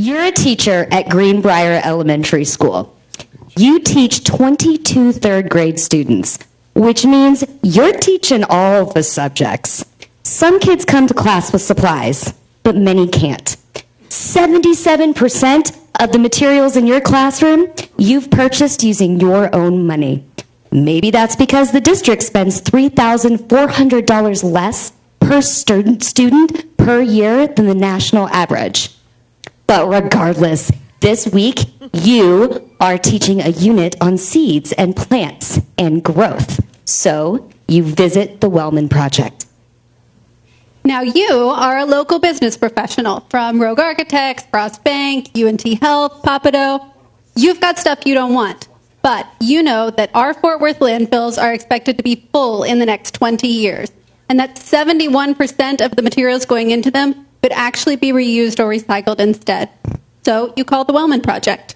You're a teacher at Greenbrier Elementary School. You teach 22 third grade students, which means you're teaching all of the subjects. Some kids come to class with supplies, but many can't. 77% of the materials in your classroom you've purchased using your own money. Maybe that's because the district spends $3,400 less per student per year than the national average. But regardless, this week you are teaching a unit on seeds and plants and growth. So you visit the Welman Project. Now you are a local business professional from Rogue Architects, Frost Bank, UNT Health, Papado. You've got stuff you don't want, but you know that our Fort Worth landfills are expected to be full in the next 20 years, and that 71% of the materials going into them could actually be reused or recycled instead. So you call the Welman Project.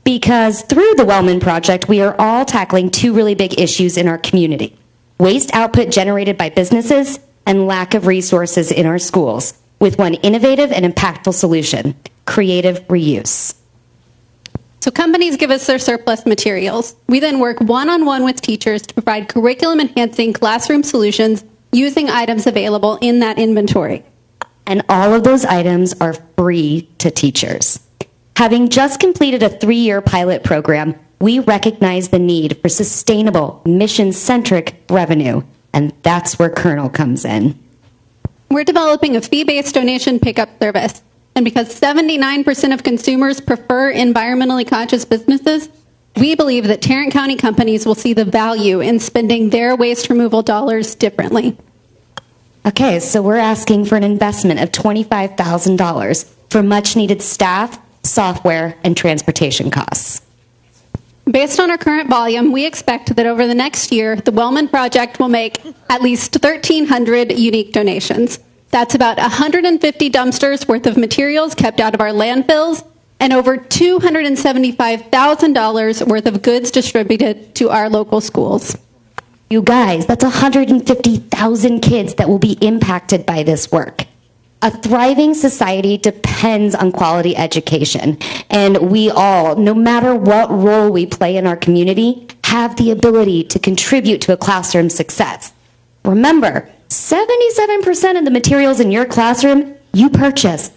Because through the Welman Project, we are all tackling two really big issues in our community: waste output generated by businesses and lack of resources in our schools, with one innovative and impactful solution: creative reuse. So companies give us their surplus materials. We then work one-on-one with teachers to provide curriculum-enhancing classroom solutions using items available in that inventory. And all of those items are free to teachers. Having just completed a 3-year pilot program, we recognize the need for sustainable, mission-centric revenue, and that's where KERNEL comes in. We're developing a fee-based donation pickup service, and because 79% of consumers prefer environmentally conscious businesses, we believe that Tarrant County companies will see the value in spending their waste removal dollars differently. Okay, so we're asking for an investment of $25,000 for much-needed staff, software, and transportation costs. Based on our current volume, we expect that over the next year, the Welman Project will make at least 1,300 unique donations. That's about 150 dumpsters worth of materials kept out of our landfills and over $275,000 worth of goods distributed to our local schools. You guys, that's 150,000 kids that will be impacted by this work. A thriving society depends on quality education, and we all, no matter what role we play in our community, have the ability to contribute to a classroom success. Remember, 77% of the materials in your classroom you purchase.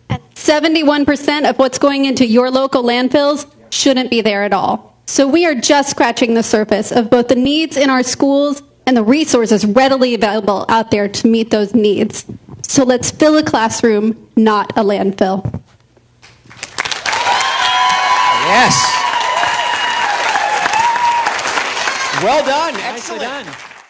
And 71% of what's going into your local landfills shouldn't be there at all. So we are just scratching the surface of both the needs in our schools and the resources readily available out there to meet those needs. So let's fill a classroom, not a landfill. Yes. Well done. Excellent. Nicely done.